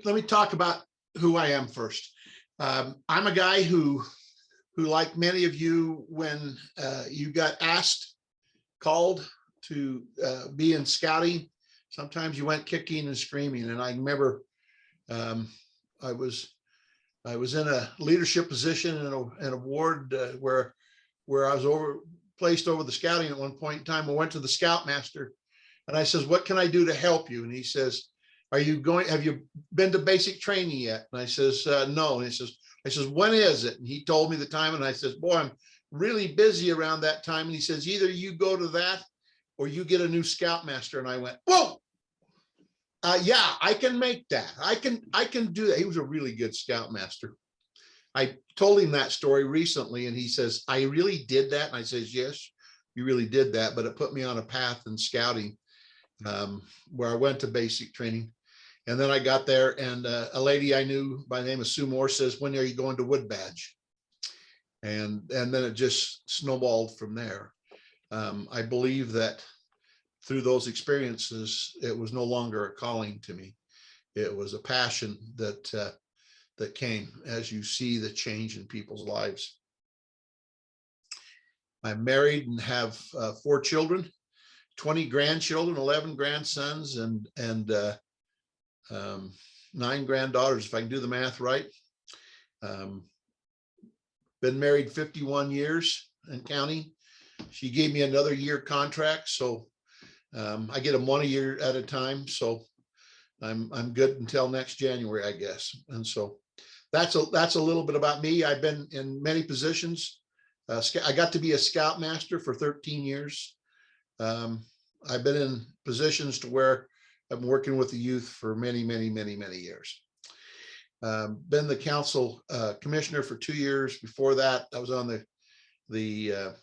let me talk about who I am first. I'm a guy who, like many of you, when you got called to be in scouting, sometimes you went kicking and screaming. And I remember I was in a leadership position in a ward where I was placed over the scouting at one point in time. I went to the scoutmaster and I says, "What can I do to help you?" And he says, have you been to basic training yet? And I says, no. And I says, when is it? And he told me the time. And I says, boy, I'm really busy around that time. And he says, either you go to that or you get a new scoutmaster. And I went, whoa, yeah, I can make that. I can do that. He was a really good scoutmaster. I told him that story recently and he says, I really did that. And I says, yes, you really did that. But it put me on a path in scouting where I went to basic training. And then I got there and a lady I knew by the name of Sue Moore says, when are you going to Wood Badge? And then it just snowballed from there. I believe that through those experiences, it was no longer a calling to me. It was a passion that came as you see the change in people's lives. I'm married and have 4 children, 20 grandchildren, 11 grandsons, and 9 granddaughters, if I can do the math right. Been married 51 years and counting. She gave me another year contract, so I get them 1 a year at a time. So I'm good until next January, I guess. And so that's a little bit about me. I've been in many positions. I got to be a scoutmaster for 13 years. I've been in positions to where I'm working with the youth for many, many, many, many years. Been the council commissioner for 2 years. Before that, I was on the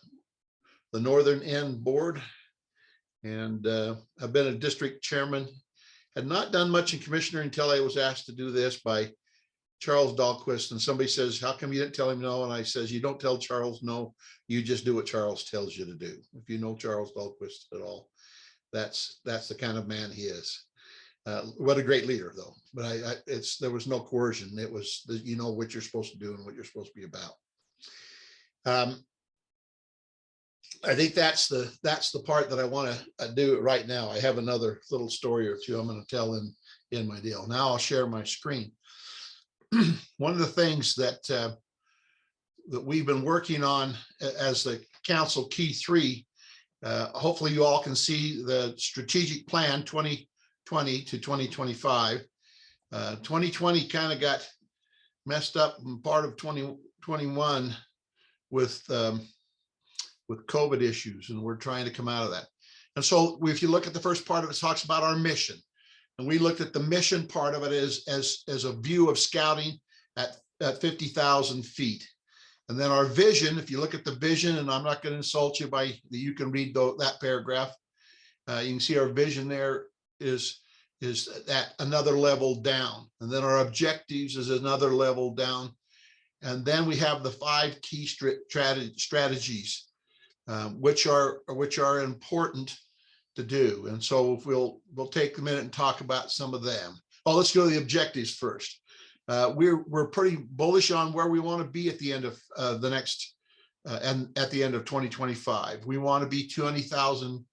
Northern End board, and I've been a district chairman. Had not done much in commissioner until I was asked to do this by Charles Dahlquist. And somebody says, how come you didn't tell him no? And I says, you don't tell Charles no, you just do what Charles tells you to do. If you know Charles Dahlquist at all, that's the kind of man he is. What a great leader, though. But there was no coercion. It was, you know what you're supposed to do and what you're supposed to be about. I think that's the part that I want to do right now. I have another little story or two I'm going to tell in my deal. Now I'll share my screen. One of the things that we've been working on as the council key 3, hopefully you all can see the strategic plan 2020 to 2025. 2020 kind of got messed up in part of 2021 with COVID issues, and we're trying to come out of that. And so if you look at the first part of it, it talks about our mission. And we looked at the mission part of it as a view of scouting at 50,000 feet. And then our vision, if you look at the vision, and I'm not going to insult you by, you can read that paragraph. You can see our vision there is at another level down. And then our objectives is another level down. And then we have the 5 key strategies, which are important to do. And so if we'll take a minute and talk about some of them. Oh, let's go to the objectives first. We're pretty bullish on where we want to be at the end of the next and at the end of 2025. We want to be 20,000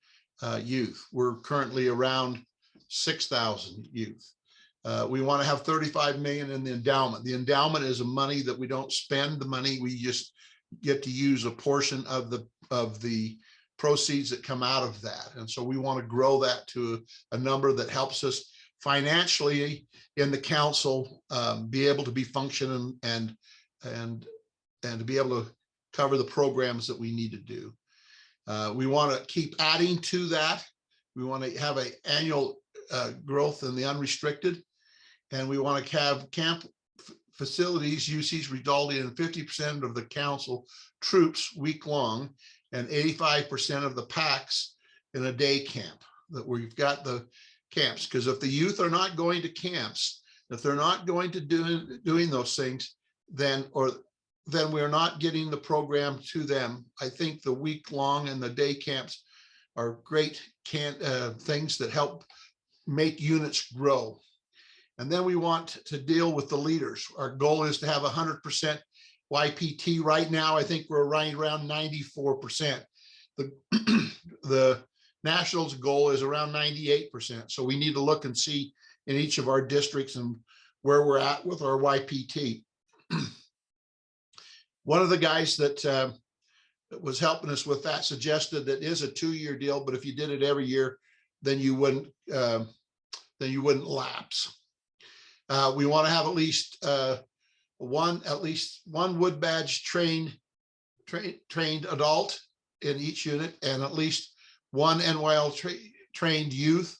youth. We're currently around 6,000 youth. We want to have 35 million in the endowment. The endowment is a money that we don't spend the money. We just get to use a portion of the proceeds that come out of that. And so we want to grow that to a number that helps us financially in the council be able to be functioning and to be able to cover the programs that we need to do. We want to keep adding to that. We want to have an annual growth in the unrestricted, and we want to have camp facilities usage resulting in 50% of the council troops week long and 85% of the packs in a day camp, that we've got the camps. Because if the youth are not going to camps, if they're not going to doing those things, then we're not getting the program to them. I think the week long and the day camps are great things that help make units grow. And then we want to deal with the leaders. Our goal is to have 100% YPT. Right now, I think we're right around 94%. The Nationals goal is around 98%. So we need to look and see in each of our districts and where we're at with our YPT. One of the guys that was helping us with that suggested that is a 2-year deal, but if you did it every year, then you wouldn't lapse. We want to have at least one wood badge trained adult in each unit, and at least one NYL trained youth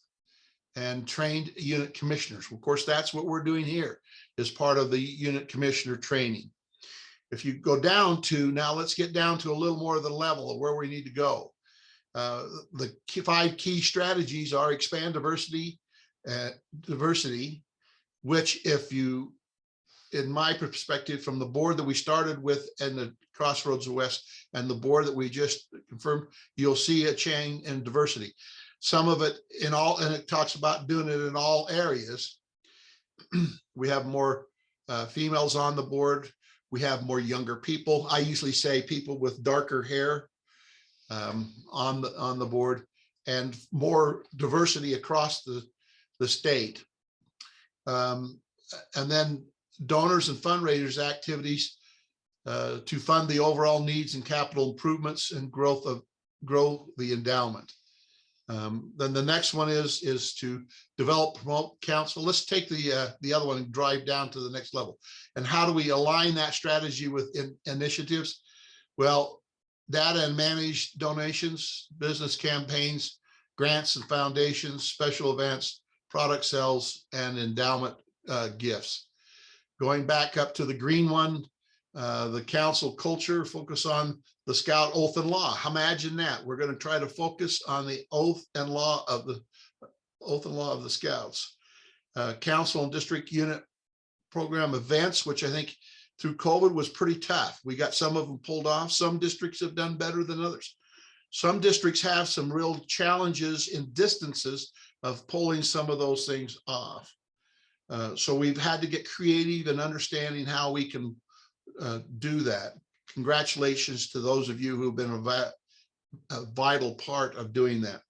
and trained unit commissioners. Of course, that's what we're doing here as part of the unit commissioner training. If you go down to, now let's get down to a little more of the level of where we need to go. The 5 key strategies are expand diversity, which if you, in my perspective, from the board that we started with and the Crossroads of West and the board that we just confirmed, you'll see a change in diversity. Some of it in all, and it talks about doing it in all areas. We have more females on the board. We have more younger people. I usually say people with darker hair on the board, and more diversity across the state. And then donors and fundraisers activities to fund the overall needs and capital improvements and grow the endowment. Then the next one is to develop, promote, counsel. Let's take the other one and drive down to the next level. And how do we align that strategy with initiatives? Well, data and manage donations, business campaigns, grants and foundations, special events, product sales, and endowment gifts. Going back up to the green one, the council culture, focus on the Scout oath and law. Imagine that. We're going to try to focus on the oath and law of the Scouts. Council and district unit program events, which I think through COVID was pretty tough. We got some of them pulled off. Some districts have done better than others. Some districts have some real challenges in distances of pulling some of those things off. So we've had to get creative in understanding how we can do that. Congratulations to those of you who've been a vital part of doing that.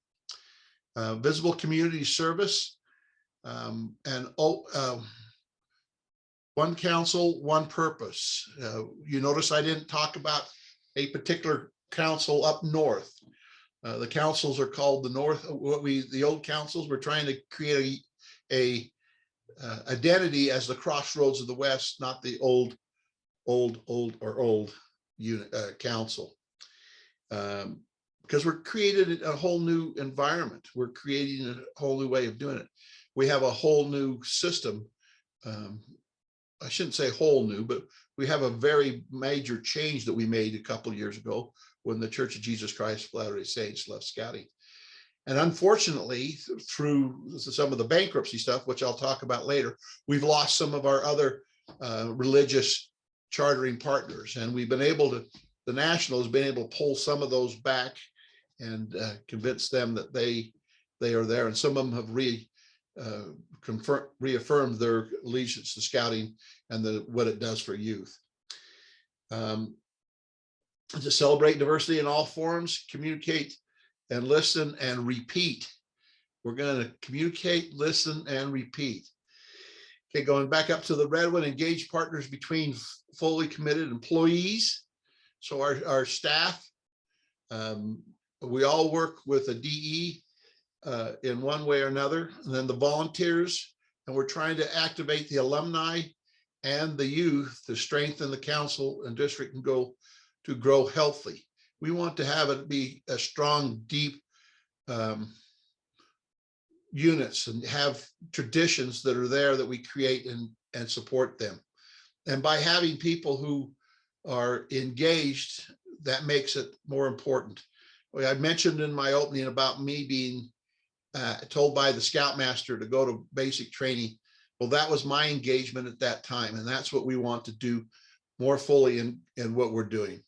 Visible community service, and one council, one purpose. You notice I didn't talk about a particular council up north. The councils are called the North. The old councils, we're trying to create a identity as the Crossroads of the West, not the old unit council, because we're created a whole new environment. We're creating a whole new way of doing it. We have a whole new system. I shouldn't say whole new, but we have a very major change that we made a couple of years ago when the Church of Jesus Christ of Latter-day Saints left scouting. And unfortunately, through some of the bankruptcy stuff, which I'll talk about later, we've lost some of our other religious chartering partners, and we've been able to, the National has been able to pull some of those back and convince them that they are there, and some of them have reaffirmed their allegiance to scouting and what it does for youth. To celebrate diversity in all forms, communicate and listen and repeat. We're going to communicate, listen, and repeat. Okay, going back up to the red one, engage partners between fully committed employees. So our staff, we all work with a DE in one way or another, and then the volunteers, and we're trying to activate the alumni and the youth to strengthen the council and district and go to grow healthy. We want to have it be a strong, deep units and have traditions that are there that we create and support them. And by having people who are engaged, that makes it more important. I mentioned in my opening about me being told by the Scoutmaster to go to basic training. Well, that was my engagement at that time. And that's what we want to do more fully in what we're doing.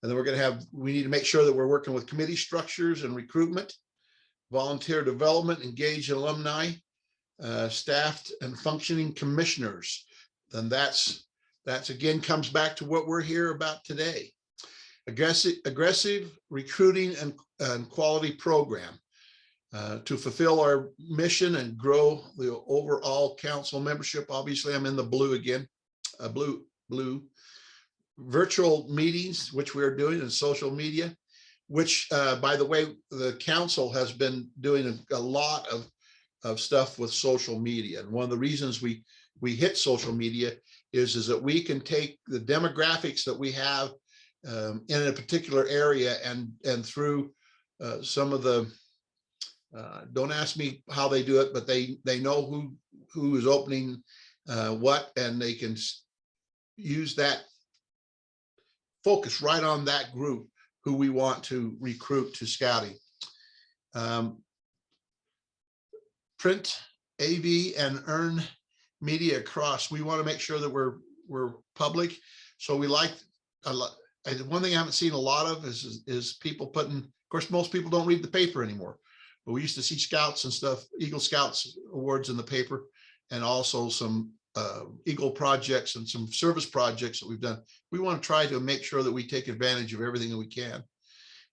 And then we're going to have, we need to make sure that we're working with committee structures and recruitment, volunteer development, engage alumni, staffed and functioning commissioners. Then that's again comes back to what we're here about today. Aggressive recruiting and quality program to fulfill our mission and grow the overall council membership. Obviously, I'm in the blue again, blue. Virtual meetings, which we are doing, and social media, which, by the way, the council has been doing a lot of stuff with social media. And one of the reasons we hit social media is that we can take the demographics that we have in a particular area and through some of the, don't ask me how they do it, but they know who is opening what, and they can use that focus right on that group who we want to recruit to scouting. Print, AV, and earn media across. We want to make sure that we're public. So we like a lot. One thing I haven't seen a lot of is people putting, of course, most people don't read the paper anymore, but we used to see Scouts and stuff, Eagle Scouts awards in the paper, and also some Eagle projects and some service projects that we've done. We want to try to make sure that we take advantage of everything that we can.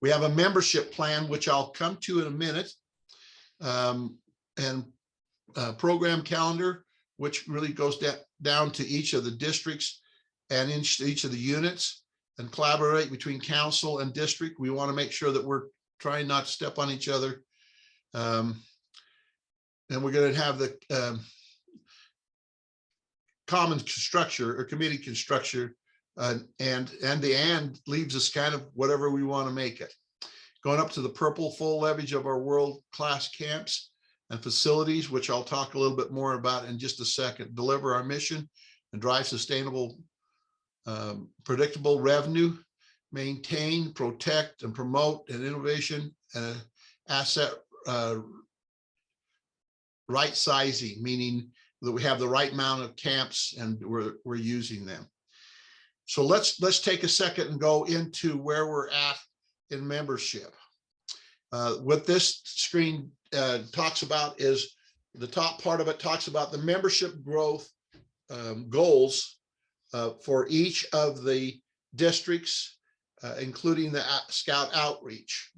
We have a membership plan, which I'll come to in a minute, and program calendar, which really goes down to each of the districts and each of the units, and collaborate between council and district. We want to make sure that we're trying not to step on each other. And we're going to have the common structure or committee structure, and the leaves us kind of whatever we want to make it. Going up to the purple full leverage of our world-class camps and facilities, which I'll talk a little bit more about in just a second. Deliver our mission and drive sustainable, predictable revenue, maintain, protect, and promote an innovation and asset right sizing, meaning that we have the right amount of camps and we're using them. So let's take a second and go into where we're at in membership. What this screen talks about is the top part of it talks about the membership growth goals for each of the districts, including the scout reach.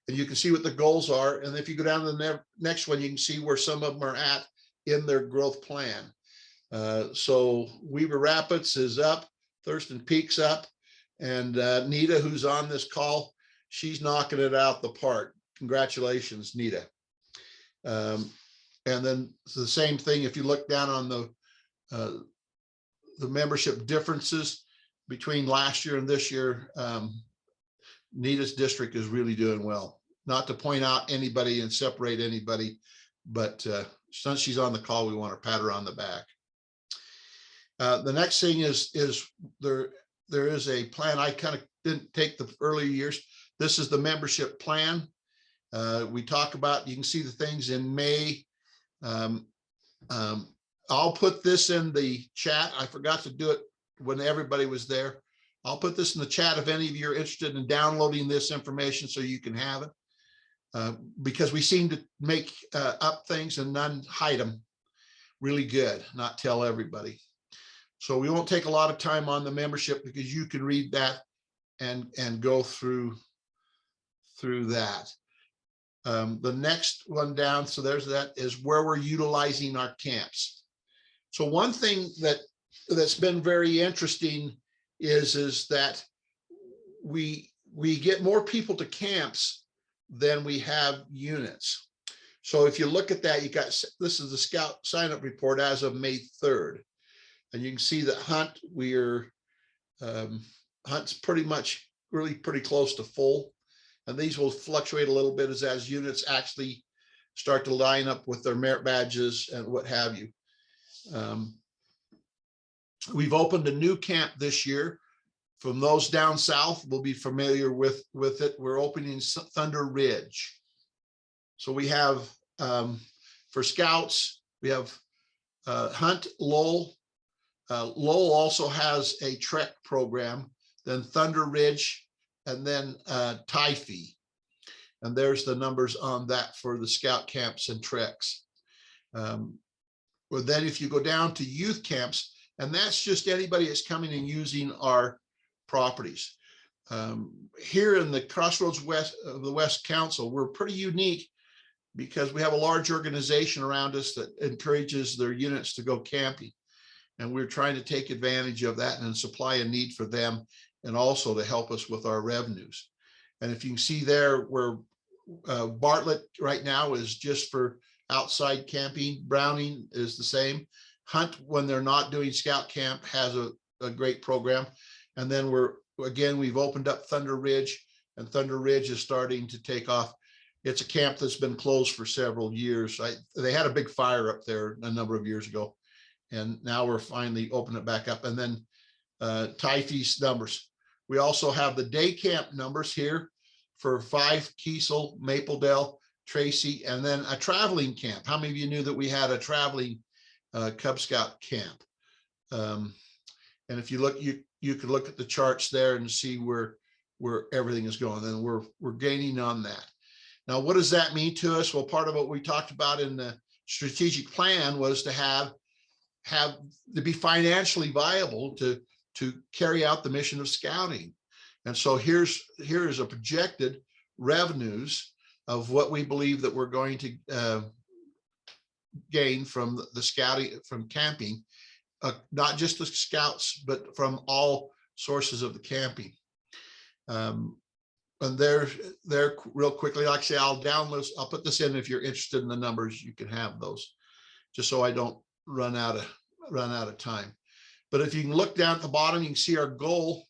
And you can see what the goals are. And if you go down to the next one, you can see where some of them are at in their growth plan. So Weaver Rapids is up, Thurston Peak's up, and Nita, who's on this call, she's knocking it out the park. Congratulations, Nita. And then the same thing, if you look down on the membership differences between last year and this year, Nita's district is really doing well. Not to point out anybody and separate anybody, but since she's on the call, we want to pat her on the back. The next thing is there is a plan. I kind of didn't take the early years. This is the membership plan. We talk about, you can see the things in May. I'll put this in the chat. I forgot to do it when everybody was there. I'll put this in the chat if any of you are interested in downloading this information so you can have it. Because we seem to make up things and none hide them really good, not tell everybody. So we won't take a lot of time on the membership because you can read that and go through that. The next one down, so there's that, is where we're utilizing our camps. So one thing that's been very interesting is that we get more people to camps than we have units. So if you look at that, you got, this is the Scout sign up report as of May 3rd. And you can see that Hunt, Hunt's pretty much really pretty close to full. And these will fluctuate a little bit as units actually start to line up with their merit badges and what have you. We've opened a new camp this year. From those down south, will be familiar with it. We're opening Thunder Ridge. So we have, for Scouts, we have Hunt, Lowell. Lowell also has a Trek program, then Thunder Ridge, and then Typee. And there's the numbers on that for the scout camps and treks. Well, then if you go down to youth camps, and that's just anybody that's coming and using our properties. Here in the Crossroads West of the West Council, we're pretty unique because we have a large organization around us that encourages their units to go camping. And we're trying to take advantage of that and supply a need for them, and also to help us with our revenues. And if you can see there where Bartlett right now is just for outside camping, Browning is the same. Hunt, when they're not doing scout camp, has a great program. And then we've opened up Thunder Ridge, and Thunder Ridge is starting to take off. It's a camp that's been closed for several years. They had a big fire up there a number of years ago, and now we're finally opening it back up. And then Typhe's numbers. We also have the day camp numbers here for Fife, Kiesel, Mapledale, Tracy, and then a traveling camp. How many of you knew that we had a traveling Cub Scout camp? And if you look, you could look at the charts there and see where everything is going, and we're gaining on that. Now, what does that mean to us? Well, part of what we talked about in the strategic plan was to have to be financially viable to carry out the mission of scouting. And so here is a projected revenues of what we believe that we're going to gain from the scouting, from camping, not just the scouts, but from all sources of the camping. And there real quickly, like I say, I'll put this in. If you're interested in the numbers, you can have those, just so I don't run out of time. But if you can look down at the bottom, you can see our goal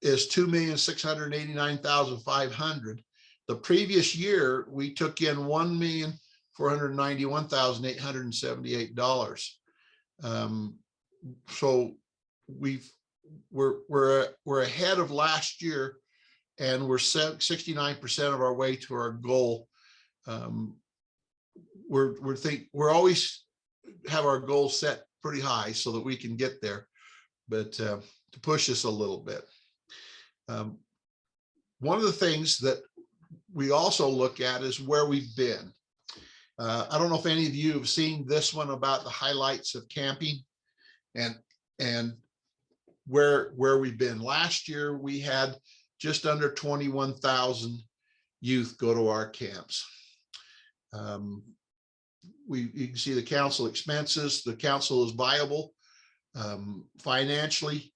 is 2,689,500. The previous year, we took in $1,491,878. So we're ahead of last year, and we're 69% of our way to our goal. We're always have our goals set pretty high so that we can get there, but to push us a little bit. One of the things that we also look at is where we've been. I don't know if any of you have seen this one about the highlights of camping and where we've been. Last year, we had just under 21,000 youth go to our camps. You can see the council expenses. The council is viable financially.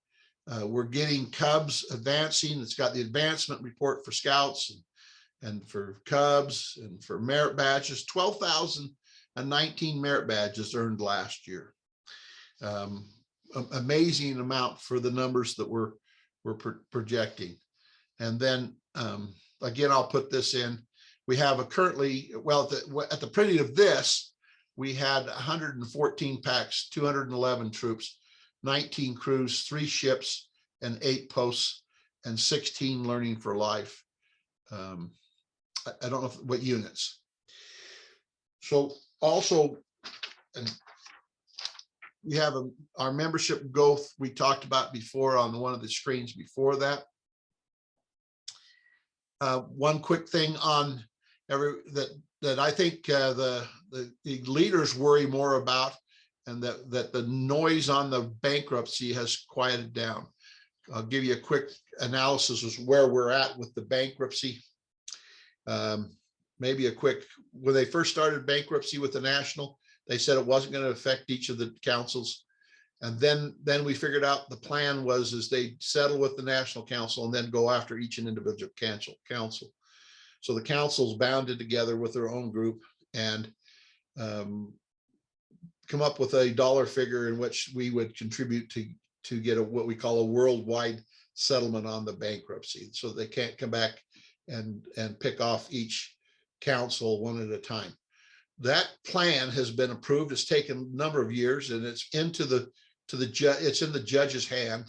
We're getting Cubs advancing. It's got the advancement report for scouts and for Cubs and for merit badges. 12,019 merit badges earned last year. Amazing amount for the numbers that we're projecting. And then again, I'll put this in. We have currently, well, at the printing of this, we had 114 packs, 211 troops, 19 crews, 3 ships, and 8 posts, and 16 learning for life. I don't know what units. So also, and we have our membership growth we talked about before on one of the screens before that. One quick thing on that I think the leaders worry more about, and that the noise on the bankruptcy has quieted down. I'll give you a quick analysis of where we're at with the bankruptcy. Maybe a quick, when they first started bankruptcy with the national, they said it wasn't going to affect each of the councils. And then we figured out the plan was they settle with the national council and then go after each individual council. So the councils bounded together with their own group and come up with a dollar figure in which we would contribute to get what we call a worldwide settlement on the bankruptcy, so they can't come back and pick off each council one at a time. That plan has been approved. It's taken a number of years, and it's into the it's in the judge's hand.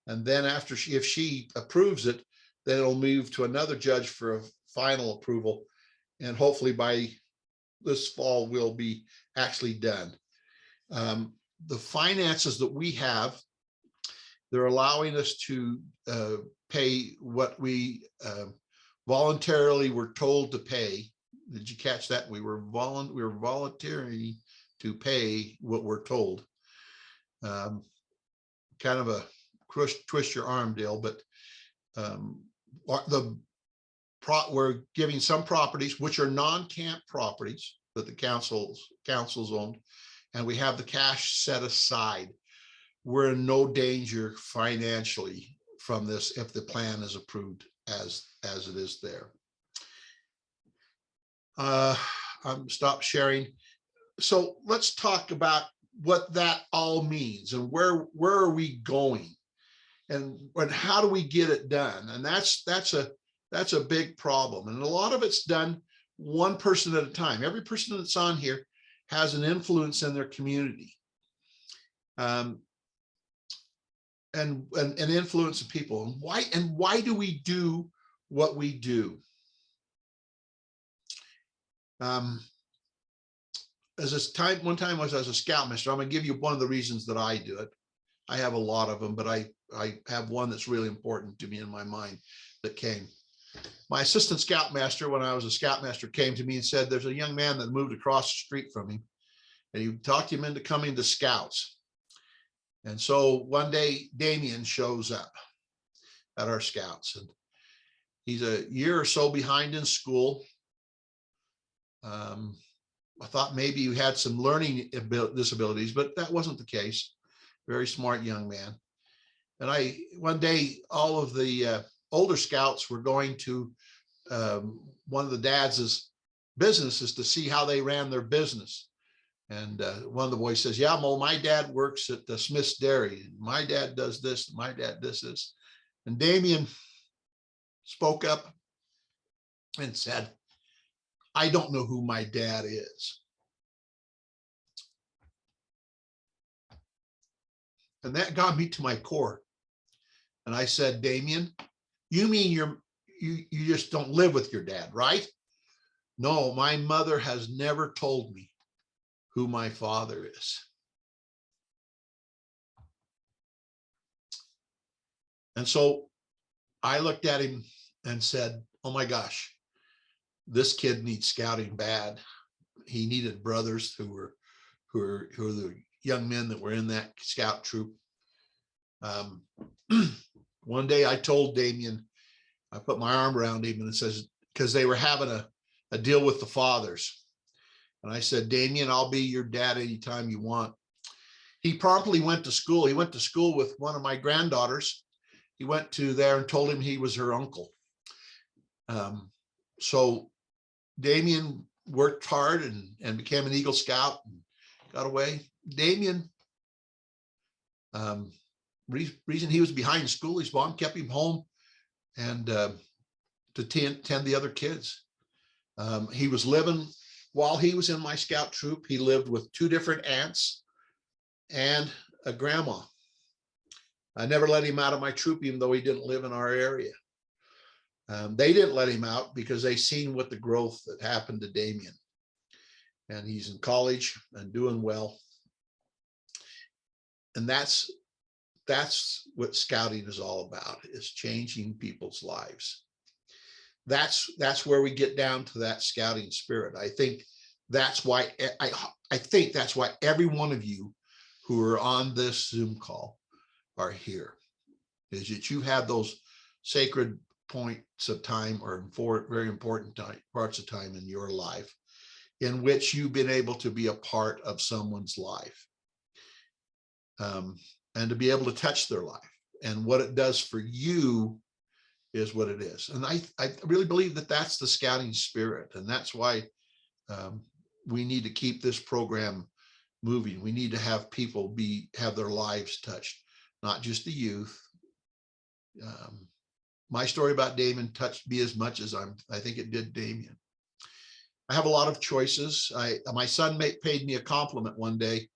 And then after if she approves it, then it'll move to another judge for a final approval. And hopefully by this fall, we'll be actually done. The finances that we have, they're allowing us to pay what we voluntarily were told to pay. Did you catch that? We were volunteering to pay what we're told. Kind of a twist your arm deal, but we're giving some properties which are non-camp properties that the councils owned, and we have the cash set aside. We're in no danger financially from this if the plan is approved as it is there. I'm stop sharing. So let's talk about what that all means and where are we going, and how do we get it done? And that's a big problem, and a lot of it's done one person at a time. Every person that's on here has an influence in their community, and influence of people. And why do we do what we do? One time I was as a scoutmaster. I'm going to give you one of the reasons that I do it. I have a lot of them, but I have one that's really important to me in my mind that came. My assistant scoutmaster, when I was a scoutmaster, came to me and said, there's a young man that moved across the street from him, and he talked him into coming to Scouts. And so one day, Damien shows up at our Scouts, and he's a year or so behind in school. I thought maybe he had some learning disabilities, but that wasn't the case. Very smart young man. And one day, all of the older Scouts were going to one of the dad's businesses to see how they ran their business. And one of the boys says, yeah, Mo, my dad works at the Smith's Dairy. My dad does this. My dad does this. And Damien spoke up and said, I don't know who my dad is. And that got me to my core. And I said, Damien, you mean you just don't live with your dad, right? No, my mother has never told me who my father is. And so I looked at him and said, oh my gosh, this kid needs scouting bad. He needed brothers who were the young men that were in that scout troop. One day I told Damien, I put my arm around him and it says, because they were having a deal with the fathers. And I said, Damien, I'll be your dad anytime you want. He promptly went to school. He went to school with one of my granddaughters. He went to there and told him he was her uncle. So Damien worked hard and became an Eagle Scout and got away. Damien, reason he was behind school, his mom kept him home and to tend the other kids. He was living, while he was in my scout troop, he lived with 2 different aunts and a grandma. I never let him out of my troop, even though he didn't live in our area. They didn't let him out because they seen what the growth that happened to Damien. And he's in college and doing well. And that's what scouting is all about, is changing people's lives. That's where we get down to that scouting spirit. I think that's why every one of you who are on this Zoom call are here, is that you have those sacred points of time, or very important parts of time in your life in which you've been able to be a part of someone's life, and to be able to touch their life. And what it does for you is what it is. And I really believe that that's the scouting spirit. And that's why we need to keep this program moving. We need to have people have their lives touched, not just the youth. My story about Damien touched me as much as I think it did Damien. I have a lot of choices. My son paid me a compliment one day.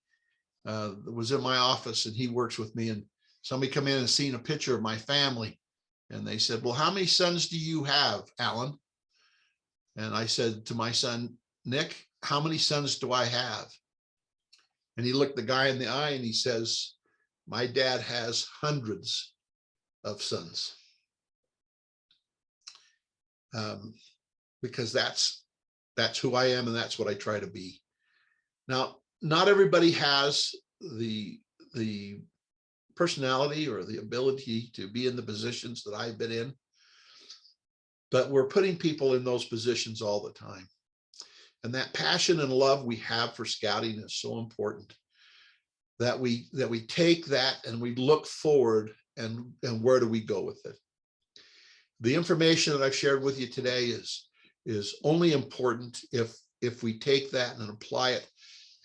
Was in my office, and he works with me, and somebody come in and seen a picture of my family, and they said, well, how many sons do you have, Alan? And I said to my son, Nick, how many sons do I have? And he looked the guy in the eye and he says, my dad has hundreds of sons. because that's who I am and that's what I try to be. Now, not everybody has the personality or the ability to be in the positions that I've been in, but we're putting people in those positions all the time. And that passion and love we have for scouting is so important that we take that and we look forward and where do we go with it. The information that I've shared with you today is only important if we take that and apply it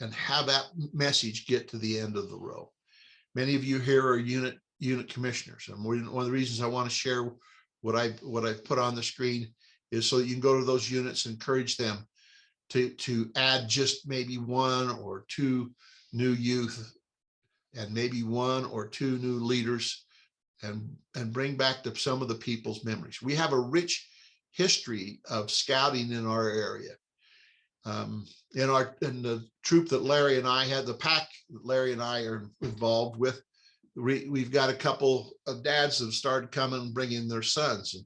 and have that message get to the end of the row. Many of you here are unit commissioners, and one of the reasons I want to share what I've put on the screen is so that you can go to those units and encourage them to add just maybe 1 or 2 new youth and maybe 1 or 2 new leaders and bring back to some of the people's memories. We have a rich history of scouting in our area. In the troop that Larry and I had, the pack that Larry and I are involved with, we've got a couple of dads that have started coming and bringing their sons, and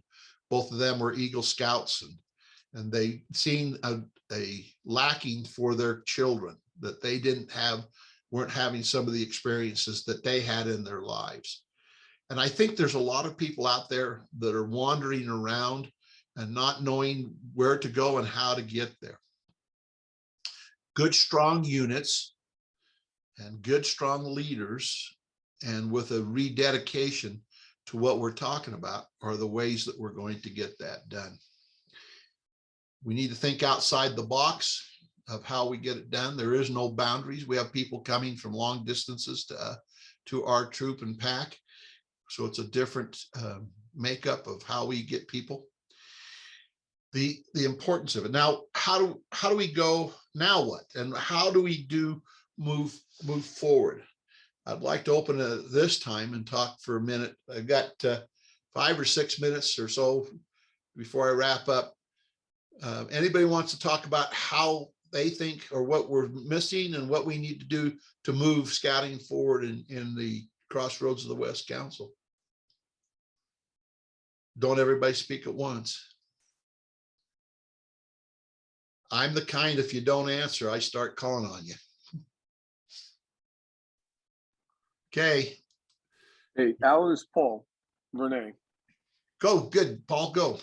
both of them were Eagle Scouts, and they seen a lacking for their children, that they weren't having some of the experiences that they had in their lives. And I think there's a lot of people out there that are wandering around and not knowing where to go and how to get there. Good, strong units and good, strong leaders, and with a rededication to what we're talking about, are the ways that we're going to get that done. We need to think outside the box of how we get it done. There is no boundaries. We have people coming from long distances to our troop and pack. So it's a different makeup of how we get people. The importance of it. Now, how do we go now? What and how do we move forward? I'd like to open this time and talk for a minute. I've got 5 or 6 minutes or so before I wrap up. Anybody wants to talk about how they think or what we're missing and what we need to do to move scouting forward in the Crossroads of the West Council? Don't everybody speak at once. I'm the kind, if you don't answer, I start calling on you. Okay. Hey, Alan, is Paul. Renee. Go, good, Paul, go.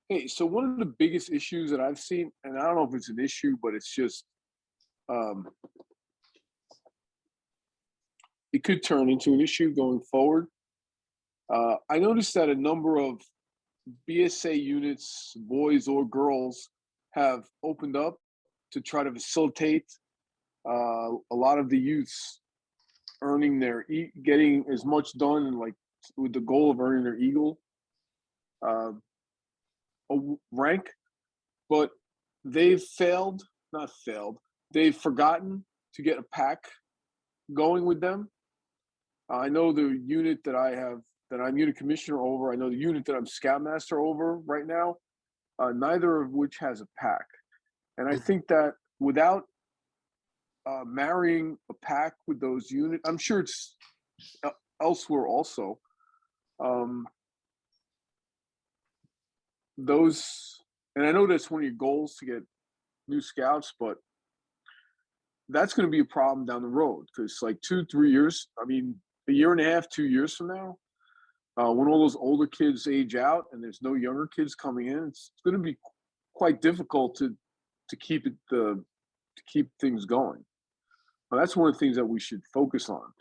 Hey, so one of the biggest issues that I've seen, and I don't know if it's an issue, but it's just, it could turn into an issue going forward. I noticed that a number of BSA units, boys or girls, have opened up to try to facilitate a lot of the youths earning getting as much done, and like with the goal of earning their Eagle rank, but they've they've forgotten to get a pack going with them. I know the unit that I'm unit commissioner over, I know the unit that I'm scoutmaster over right now, neither of which has a pack. And I think that without marrying a pack with those units, I'm sure it's elsewhere also, and I know that's one of your goals to get new scouts, but that's going to be a problem down the road, because like 2-3 years, I mean, a year and a half, 2 years from now, when all those older kids age out and there's no younger kids coming in, it's going to be quite difficult to keep things going. Well, that's one of the things that we should focus on,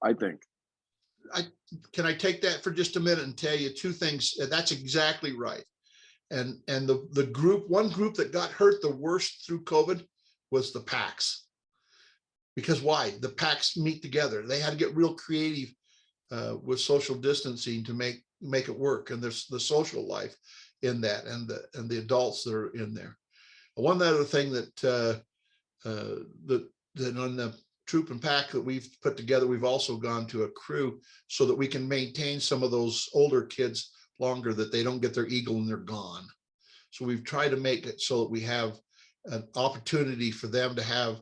I think. Can I take that for just a minute and tell you 2 things? That's exactly right. And one group that got hurt the worst through COVID was the packs. Because why? The packs meet together. They had to get real creative with social distancing to make it work. And there's the social life in that, and the adults that are in there. One other thing that on the troop and pack that we've put together, we've also gone to a crew so that we can maintain some of those older kids longer, that they don't get their Eagle and they're gone. So we've tried to make it so that we have an opportunity for them to have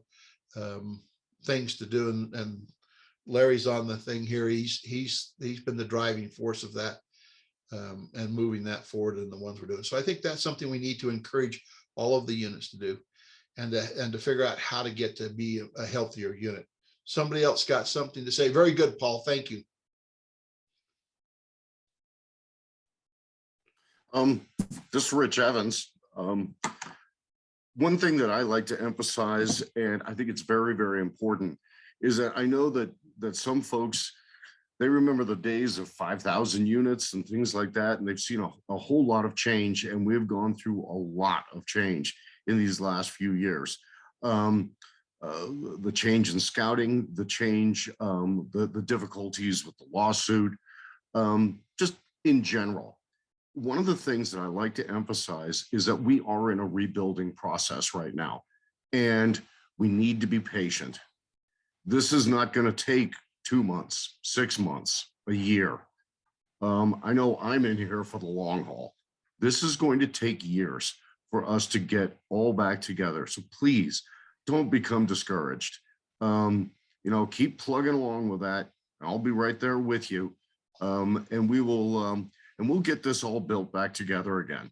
things to do. And Larry's on the thing here. He's been the driving force of that. and moving that forward in the ones we're doing. So I think that's something we need to encourage all of the units to do, and to figure out how to get to be a healthier unit. Somebody else got something to say. Very good, Paul. Thank you. This is Rich Evans. One thing that I like to emphasize, and I think it's very, very important, is that I know that some folks, they remember the days of 5,000 units and things like that, and they've seen a whole lot of change, and we've gone through a lot of change in these last few years. The change in scouting, the change, the difficulties with the lawsuit, just in general. One of the things that I like to emphasize is that we are in a rebuilding process right now, and we need to be patient. This is not going to take 2 months, 6 months, a year. I know I'm in here for the long haul. This is going to take years for us to get all back together. So please don't become discouraged. Keep plugging along with that. I'll be right there with you. And we'll get this all built back together again.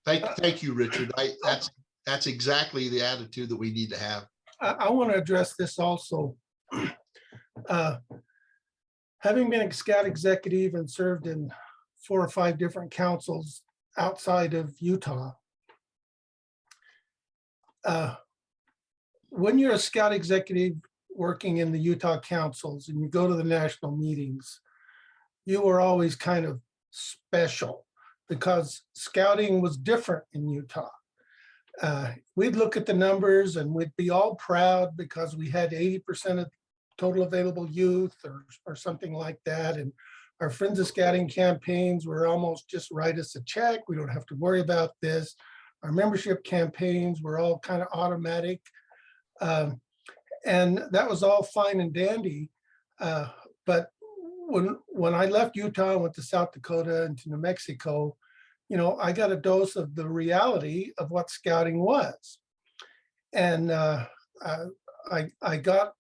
Thank you, Richard. That's exactly the attitude that we need to have. I want to address this also. Having been a scout executive and served in 4 or 5 different councils outside of Utah, when you're a scout executive working in the Utah councils and you go to the national meetings, you were always kind of special because scouting was different in Utah. We'd look at the numbers and we'd be all proud because we had 80% of total available youth or something like that. And our Friends of Scouting campaigns were almost just write us a check. We don't have to worry about this. Our membership campaigns were all kind of automatic. And that was all fine and dandy. But when I left Utah and went to South Dakota and to New Mexico, I got a dose of the reality of what scouting was. And I got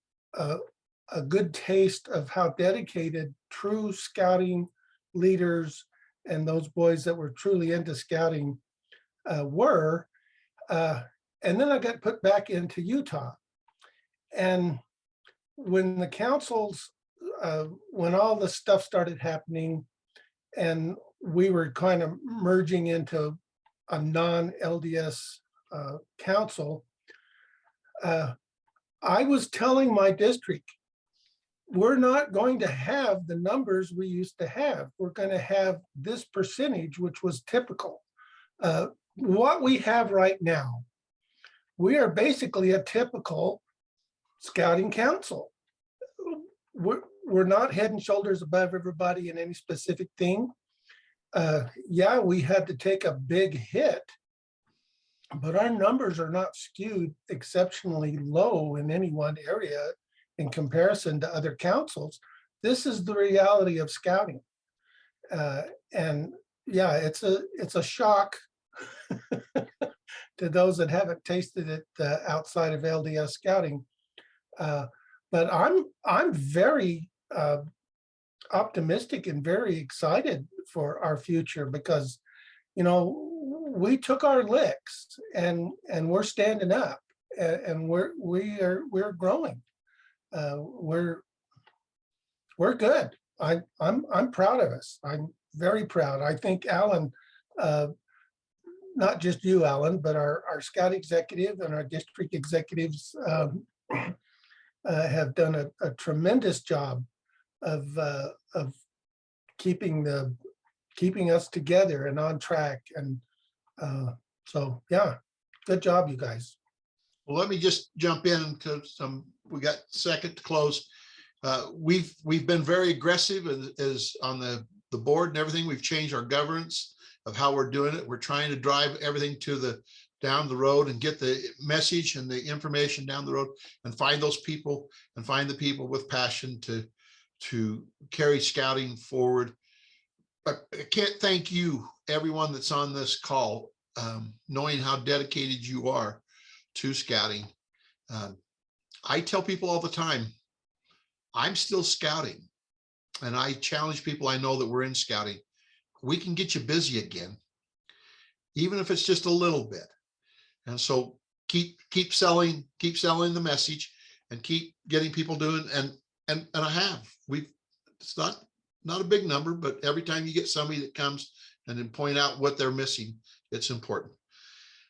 a good taste of how dedicated true scouting leaders and those boys that were truly into scouting were. And then I got put back into Utah. And when the councils, when all the stuff started happening and we were kind of merging into a non-LDS council, I was telling my district, we're not going to have the numbers we used to have. We're going to have this percentage, which was typical. What we have right now, we are basically a typical scouting council. We're not head and shoulders above everybody in any specific thing. Yeah, we had to take a big hit, but our numbers are not skewed exceptionally low in any one area in comparison to other councils. This is the reality of scouting. And yeah, it's a shock to those that haven't tasted it outside of LDS scouting. But I'm very optimistic and very excited for our future because, we took our licks and we're standing up and we're growing. We're good. I'm proud of us. I'm very proud. I think Alan, not just you, Alan, but our scout executive and our district executives have done a tremendous job of keeping us together and on track. And so, yeah, good job, you guys. Well, let me just jump in because we got second to close. We've been very aggressive as on the board and everything. We've changed our governance of how we're doing it. We're trying to drive everything to down the road and get the message and the information down the road and find those people and find the people with passion to carry scouting forward. But I can't thank you, everyone that's on this call, knowing how dedicated you are to scouting. I tell people all the time, I'm still scouting. and I challenge people I know that were in scouting, we can get you busy again, even if it's just a little bit. And so keep selling the message and keep getting people doing, and I have, it's not a big number, but every time you get somebody that comes and then point out what they're missing, it's important.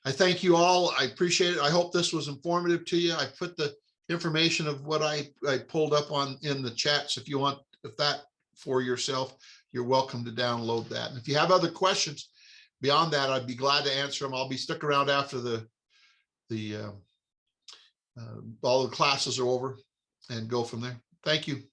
I thank you all. I appreciate it. I hope this was informative to you. I put the information of what I pulled up on in the chats. If you want, if that for yourself, you're welcome to download that. And if you have other questions beyond that, I'd be glad to answer them. I'll be stuck around after all the classes are over and go from there. Thank you.